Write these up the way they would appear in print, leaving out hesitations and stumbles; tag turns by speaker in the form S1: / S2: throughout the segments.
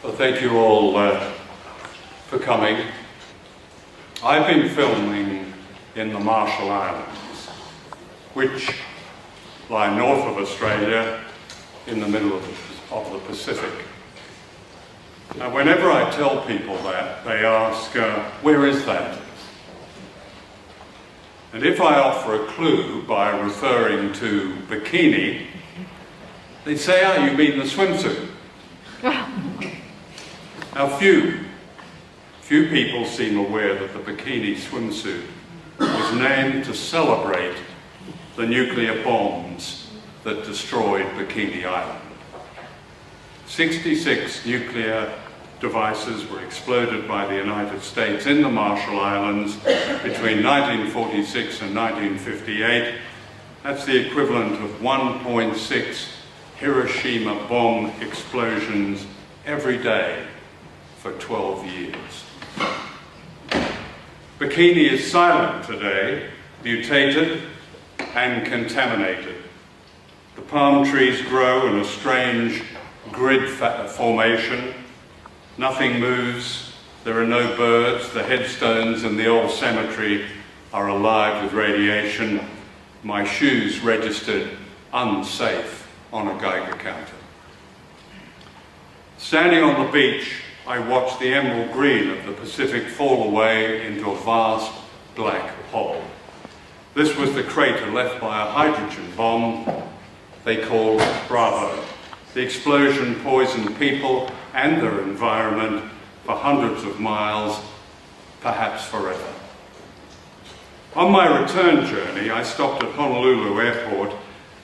S1: Well, thank you all for coming. I've been filming in the Marshall Islands, which lie north of Australia in the middle of the Pacific. Now, whenever I tell people that, they ask, where is that? And if I offer a clue by referring to bikini, they say, oh, you mean the swimsuit. Now, few people seem aware that the bikini swimsuit was named to celebrate the nuclear bombs that destroyed Bikini Island. 66 nuclear devices were exploded by the United States in the Marshall Islands between 1946 and 1958. That's the equivalent of 1.6 Hiroshima bomb explosions every day for 12 years. Bikini is silent today, mutated and contaminated. The palm trees grow in a strange grid formation. Nothing moves. There are no birds. The headstones in the old cemetery are alive with radiation. My shoes registered unsafe on a Geiger counter. Standing on the beach, I watched the emerald green of the Pacific fall away into a vast black hole. This was the crater left by a hydrogen bomb they called Bravo. The explosion poisoned people and their environment for hundreds of miles, perhaps forever. On my return journey, I stopped at Honolulu Airport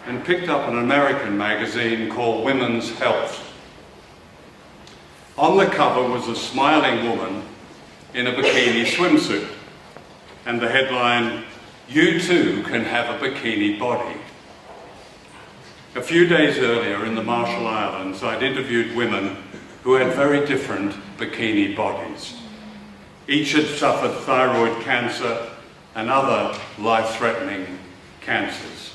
S1: and picked up an American magazine called Women's Health. On the cover was a smiling woman in a bikini swimsuit, and the headline, "You too can have a bikini body." A few days earlier in the Marshall Islands, I'd interviewed women who had very different bikini bodies. Each had suffered thyroid cancer and other life-threatening cancers.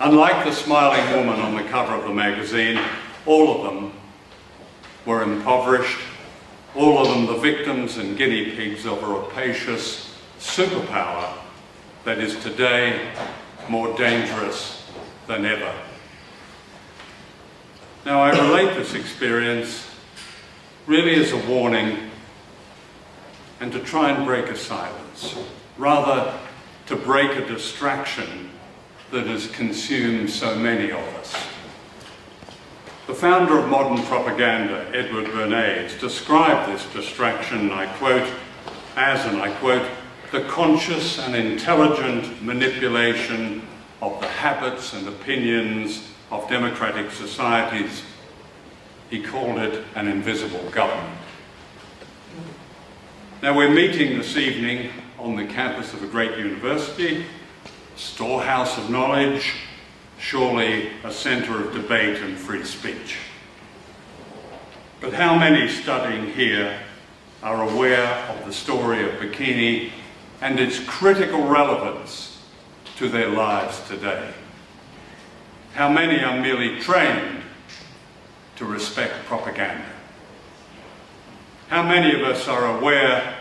S1: Unlike the smiling woman on the cover of the magazine, all of them were impoverished, all of them the victims and guinea pigs of a rapacious superpower that is today more dangerous than ever. Now, I relate this experience really as a warning and to try and break a silence, rather to break a distraction that has consumed so many of us. The founder of modern propaganda, Edward Bernays, described this distraction, I quote, as, and I quote, the conscious and intelligent manipulation of the habits and opinions of democratic societies. He called it an invisible government. Now, we're meeting this evening on the campus of a great university, a storehouse of knowledge, surely a centre of debate and free speech. But how many studying here are aware of the story of bikini and its critical relevance to their lives today? How many are merely trained to respect propaganda? How many of us are aware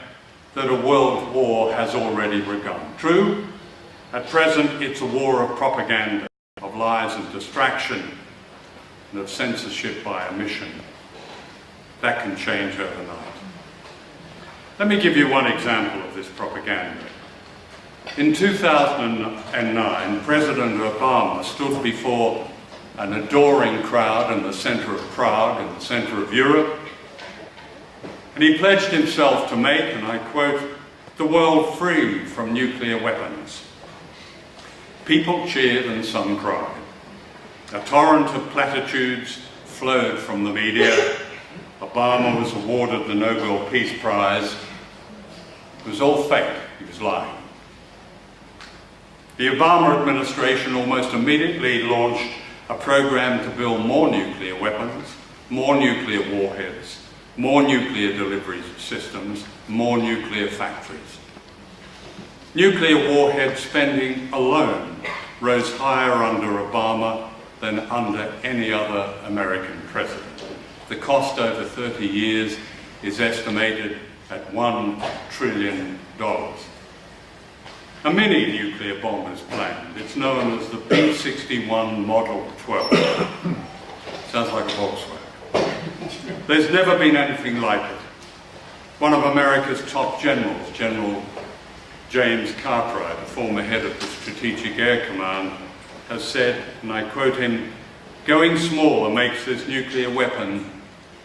S1: that a world war has already begun? True, at present it's a war of propaganda, of lies and distraction, and of censorship by omission. That can change overnight. Let me give you one example of this propaganda. In 2009, President Obama stood before an adoring crowd in the centre of Prague, in the centre of Europe, and he pledged himself to make, and I quote, the world free from nuclear weapons. People cheered and some cried. A torrent of platitudes flowed from the media. Obama was awarded the Nobel Peace Prize. It was all fake. He was lying. The Obama administration almost immediately launched a program to build more nuclear weapons, more nuclear warheads, more nuclear delivery systems, more nuclear factories. Nuclear warhead spending alone rose higher under Obama than under any other American president. The cost over 30 years is estimated at $1 trillion. A mini nuclear bomb is planned. It's known as the B-61 Model 12. Sounds like a Volkswagen. There's never been anything like it. One of America's top generals, General James Cartwright, a former head of the Strategic Air Command, has said, and I quote him, "Going smaller makes this nuclear weapon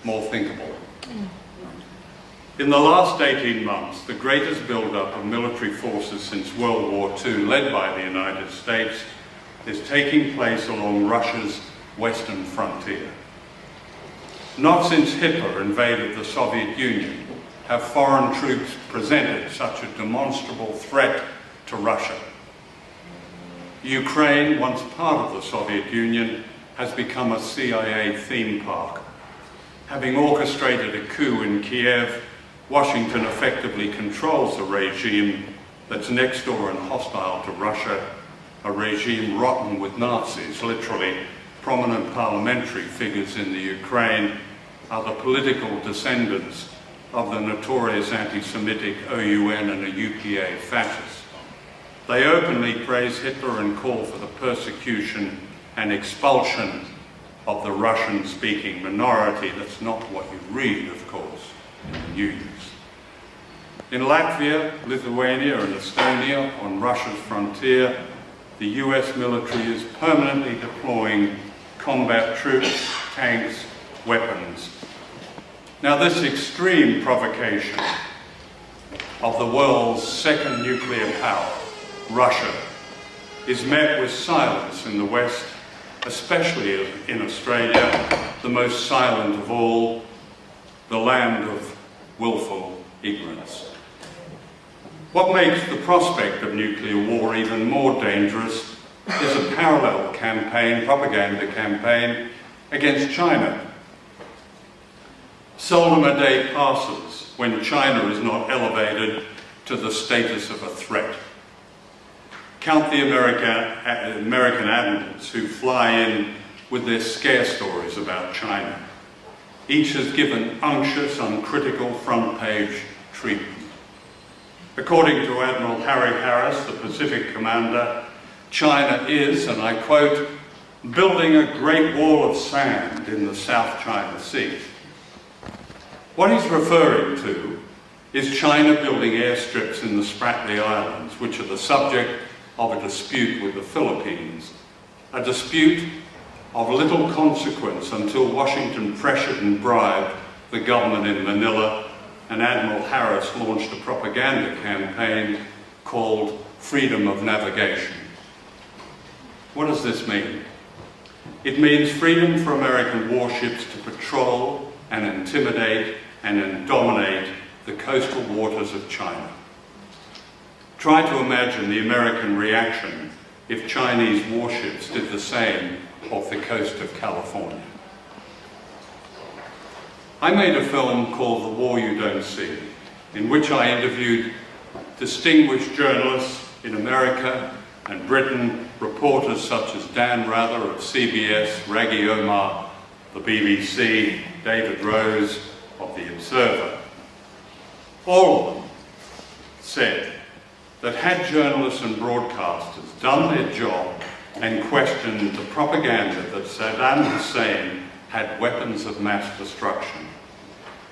S1: more thinkable." In the last 18 months, the greatest build-up of military forces since World War II, led by the United States, is taking place along Russia's western frontier. Not since Hitler invaded the Soviet Union have foreign troops presented such a demonstrable threat to Russia. Ukraine, once part of the Soviet Union, has become a CIA theme park. Having orchestrated a coup in Kiev, Washington effectively controls a regime that's next door and hostile to Russia, a regime rotten with Nazis. Literally, prominent parliamentary figures in the Ukraine are the political descendants of the notorious anti-Semitic OUN and a UPA fascists. They openly praise Hitler and call for the persecution and expulsion of the Russian-speaking minority. That's not what you read, of course, in the news. In Latvia, Lithuania and Estonia, on Russia's frontier, the US military is permanently deploying combat troops, tanks, weapons. Now, this extreme provocation of the world's second nuclear power, Russia, is met with silence in the West, especially in Australia, the most silent of all, the land of willful ignorance. What makes the prospect of nuclear war even more dangerous is a parallel campaign, propaganda campaign, against China. Seldom a day passes when China is not elevated to the status of a threat. Count the American admirals who fly in with their scare stories about China. Each has given unctuous, uncritical front-page treatment. According to Admiral Harry Harris, the Pacific commander, China is, and I quote, "building a great wall of sand in the South China Sea." What he's referring to is China building airstrips in the Spratly Islands, which are the subject of a dispute with the Philippines, a dispute of little consequence until Washington pressured and bribed the government in Manila, and Admiral Harris launched a propaganda campaign called Freedom of Navigation. What does this mean? It means freedom for American warships to patrol and intimidate and dominate the coastal waters of China. Try to imagine the American reaction if Chinese warships did the same off the coast of California. I made a film called The War You Don't See, in which I interviewed distinguished journalists in America and Britain, reporters such as Dan Rather of CBS, Raggy Omar, the BBC, David Rose of The Observer. All of them said that had journalists and broadcasters done their job and questioned the propaganda that Saddam Hussein had weapons of mass destruction,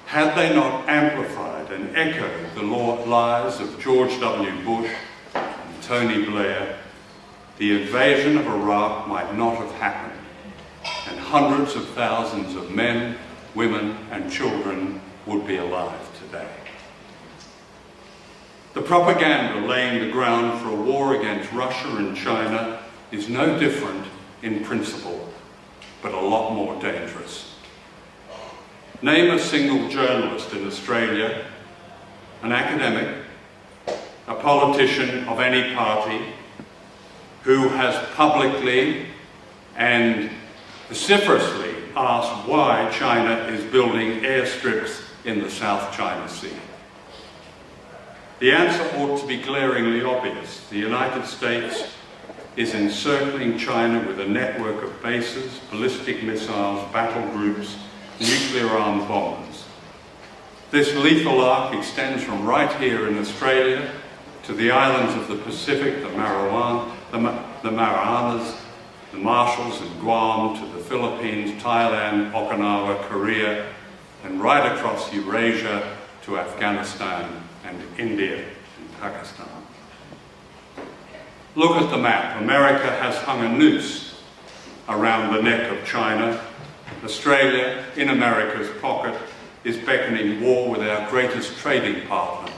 S1: had they not amplified and echoed the lies of George W. Bush and Tony Blair, the invasion of Iraq might not have happened, and hundreds of thousands of men, women, and children would be alive today. The propaganda laying the ground for a war against Russia and China is no different in principle, but a lot more dangerous. Name a single journalist in Australia, an academic, a politician of any party, who has publicly and vociferously asked why China is building airstrips in the South China Sea. The answer ought to be glaringly obvious. The United States is encircling China with a network of bases, ballistic missiles, battle groups, nuclear-armed bombers. This lethal arc extends from right here in Australia to the islands of the Pacific, the Marianas, the Marshalls and Guam, to the Philippines, Thailand, Okinawa, Korea, and right across Eurasia to Afghanistan and India and Pakistan. Look at the map. America has hung a noose around the neck of China. Australia, in America's pocket, is beckoning war with our greatest trading partner.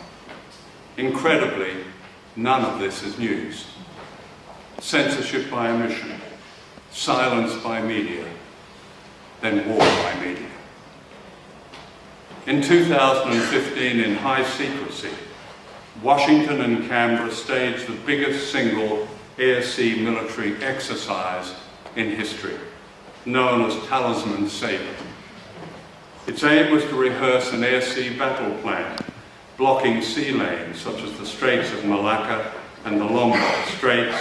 S1: Incredibly, none of this is news. Censorship by omission, silence by media, then war by media. In 2015, in high secrecy, Washington and Canberra staged the biggest single air-sea military exercise in history, known as Talisman Sabre. Its aim was to rehearse an air-sea battle plan, blocking sea lanes such as the Straits of Malacca and the Lombok Straits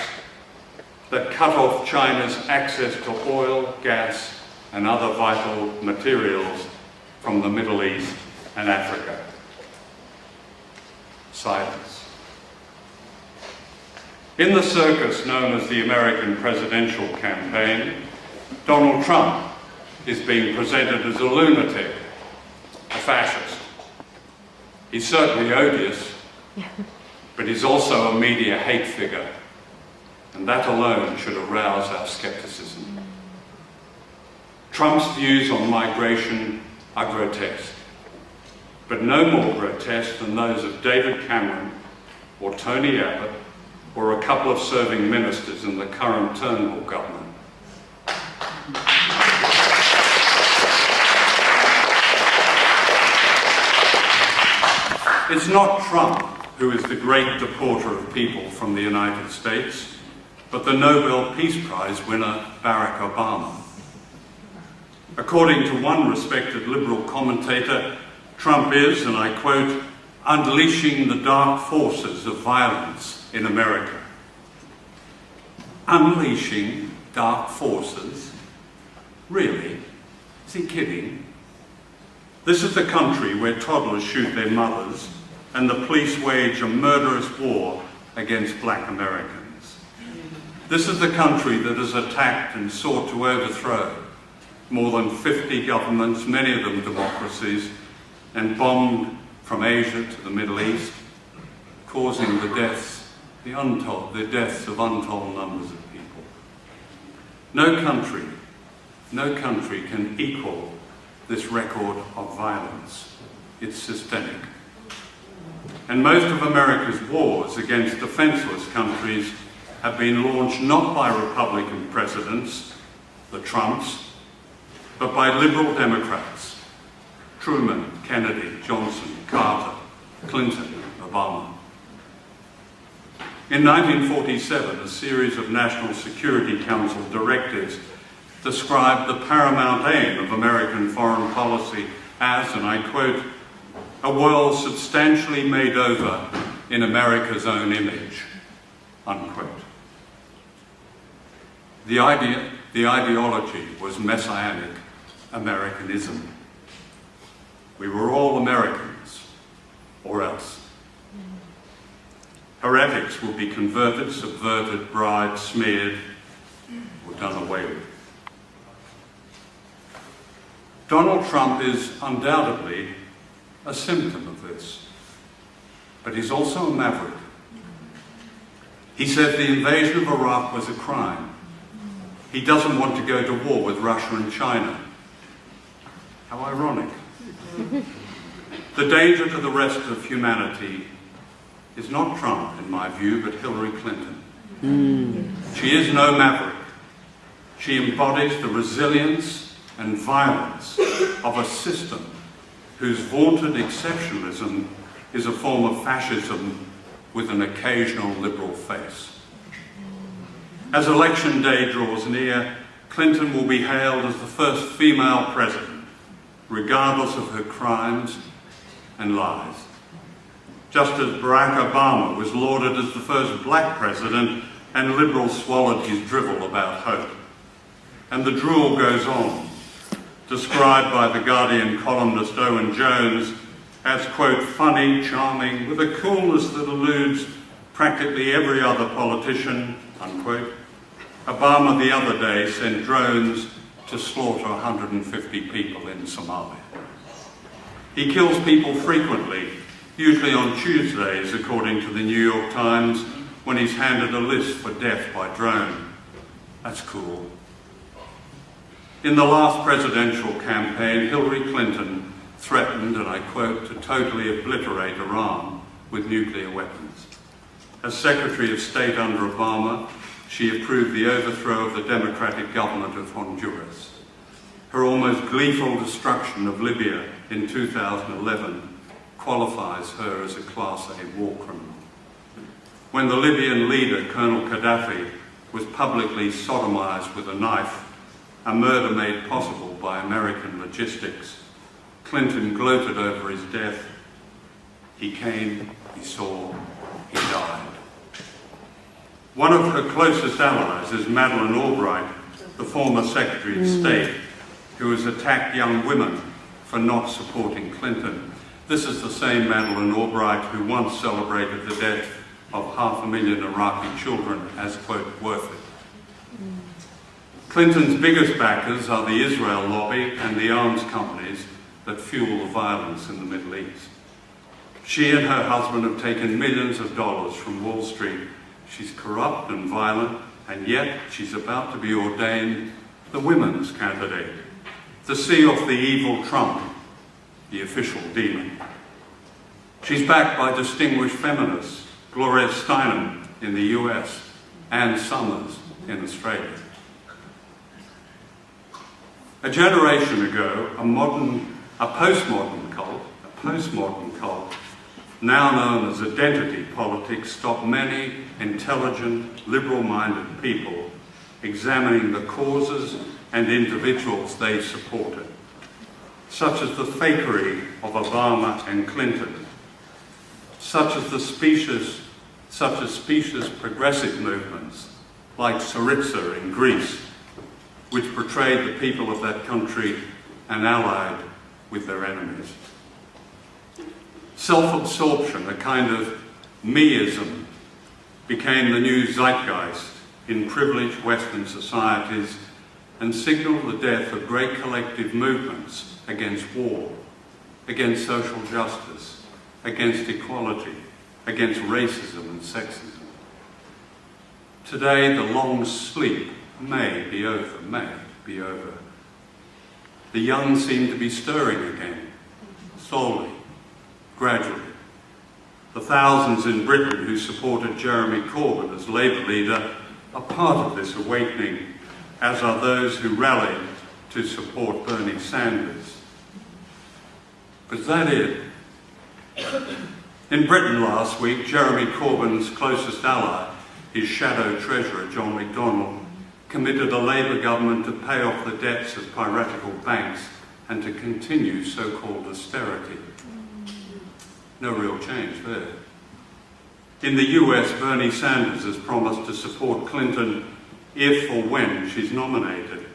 S1: that cut off China's access to oil, gas, and other vital materials from the Middle East and Africa. Silence. In the circus known as the American presidential campaign, Donald Trump is being presented as a lunatic, a fascist. He's certainly odious, but he's also a media hate figure, and that alone should arouse our skepticism. Trump's views on migration are grotesque, but no more grotesque than those of David Cameron or Tony Abbott or a couple of serving ministers in the current Turnbull government. It's not Trump who is the great deporter of people from the United States, but the Nobel Peace Prize winner Barack Obama. According to one respected liberal commentator, Trump is, and I quote, unleashing the dark forces of violence in America. Unleashing dark forces? Really? Is he kidding? This is the country where toddlers shoot their mothers and the police wage a murderous war against black Americans. This is the country that has attacked and sought to overthrow more than 50 governments, many of them democracies, and bombed from Asia to the Middle East, causing the deaths of untold numbers of people. No country can equal this record of violence. It's systemic. And most of America's wars against defenseless countries have been launched not by Republican presidents, the Trumps, but by liberal Democrats, Truman, Kennedy, Johnson, Carter, Clinton, Obama. In 1947, a series of National Security Council directives described the paramount aim of American foreign policy as, and I quote, a world substantially made over in America's own image, unquote. The ideology was messianic Americanism. We were all Americans, or else. Heretics would be converted, subverted, bribed, smeared, or done away with. Donald Trump is undoubtedly a symptom of this, but he's also a maverick. He said the invasion of Iraq was a crime. He doesn't want to go to war with Russia and China. How ironic. The danger to the rest of humanity is not Trump, in my view, but Hillary Clinton. She is no maverick. She embodies the resilience and violence of a system whose vaunted exceptionalism is a form of fascism with an occasional liberal face. As election day draws near, Clinton will be hailed as the first female president, regardless of her crimes and lies. Just as Barack Obama was lauded as the first black president and liberals swallowed his drivel about hope. And the drool goes on. described by The Guardian columnist Owen Jones as, quote, funny, charming, with a coolness that eludes practically every other politician, unquote, Obama the other day sent drones to slaughter 150 people in Somalia. He kills people frequently, usually on Tuesdays, according to the New York Times, when he's handed a list for death by drone. That's cool. In the last presidential campaign, Hillary Clinton threatened, and I quote, to totally obliterate Iran with nuclear weapons. As Secretary of State under Obama, she approved the overthrow of the democratic government of Honduras. Her almost gleeful destruction of Libya in 2011 qualifies her as a Class A war criminal. When the Libyan leader, Colonel Gaddafi, was publicly sodomized with a knife, a murder made possible by American logistics, Clinton gloated over his death. He came, he saw, he died. One of her closest allies is Madeleine Albright, the former Secretary of State, who has attacked young women for not supporting Clinton. This is the same Madeleine Albright who once celebrated the death of 500,000 Iraqi children as, quote, worth it. Clinton's biggest backers are the Israel lobby and the arms companies that fuel the violence in the Middle East. She and her husband have taken millions of dollars from Wall Street. She's corrupt and violent, and yet she's about to be ordained the women's candidate, to see off the evil Trump, the official demon. She's backed by distinguished feminists, Gloria Steinem in the US, Ann Summers in Australia. A generation ago, a postmodern cult, now known as identity politics, stopped many intelligent, liberal-minded people examining the causes and individuals they supported, such as the fakery of Obama and Clinton, such as specious progressive movements like Syriza in Greece, which portrayed the people of that country and allied with their enemies. Self-absorption, a kind of meism, became the new zeitgeist in privileged Western societies and signalled the death of great collective movements against war, against social justice, against equality, against racism and sexism. Today, the long sleep may be over. The young seem to be stirring again, slowly, gradually. The thousands in Britain who supported Jeremy Corbyn as Labour leader are part of this awakening, as are those who rallied to support Bernie Sanders. But is that it? In Britain last week, Jeremy Corbyn's closest ally, his shadow treasurer, John McDonnell, committed a Labour government to pay off the debts of piratical banks and to continue so-called austerity. No real change there. In the US, Bernie Sanders has promised to support Clinton if or when she's nominated.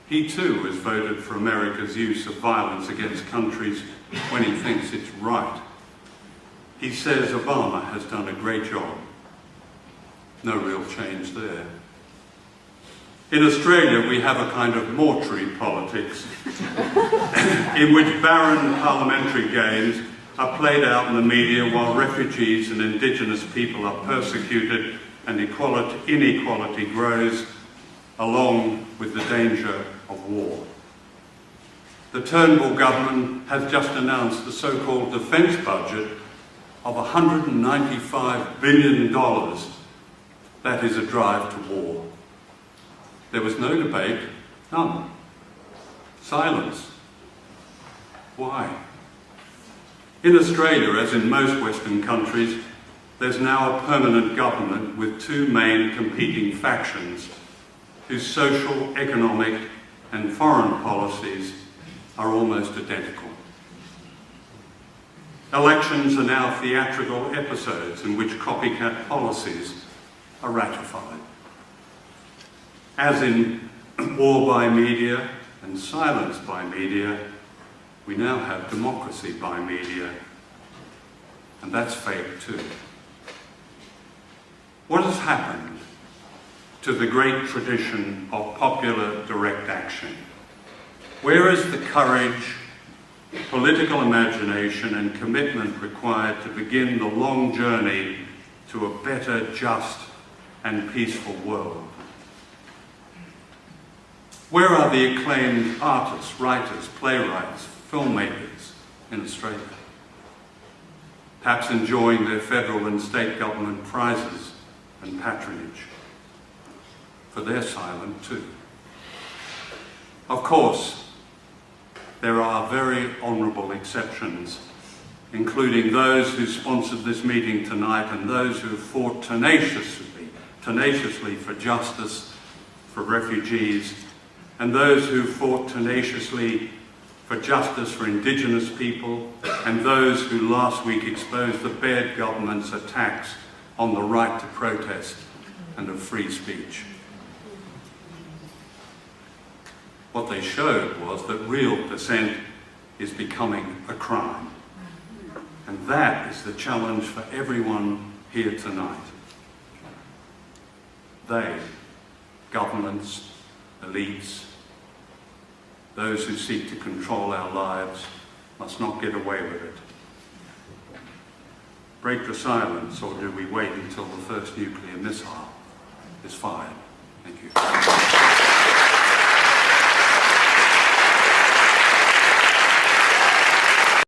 S1: He too has voted for America's use of violence against countries when he thinks it's right. He says Obama has done a great job. No real change there. In Australia, we have a kind of mortuary politics in which barren parliamentary gains are played out in the media while refugees and Indigenous people are persecuted and inequality grows, along with the danger of war. The Turnbull government has just announced the so-called defence budget of $195 billion. That is a drive to war. There was no debate, none. Silence. Why? In Australia, as in most Western countries, there's now a permanent government with two main competing factions whose social, economic and foreign policies are almost identical. Elections are now theatrical episodes in which copycat policies are ratified. As in war by media and silence by media, we now have democracy by media. And that's fake too. What has happened to the great tradition of popular direct action? Where is the courage, political imagination and commitment required to begin the long journey to a better, just and peaceful world? Where are the acclaimed artists, writers, playwrights, filmmakers in Australia? Perhaps enjoying their federal and state government prizes and patronage. For they're silent too. Of course, there are very honourable exceptions, including those who sponsored this meeting tonight and those who have fought tenaciously for justice, for refugees, and those who fought tenaciously for justice for Indigenous people, and those who last week exposed the Baird government's attacks on the right to protest and of free speech. What they showed was that real dissent is becoming a crime. And that is the challenge for everyone here tonight. They, governments, elites, those who seek to control our lives, must not get away with it. Break the silence, or do we wait until the first nuclear missile is fired? Thank you.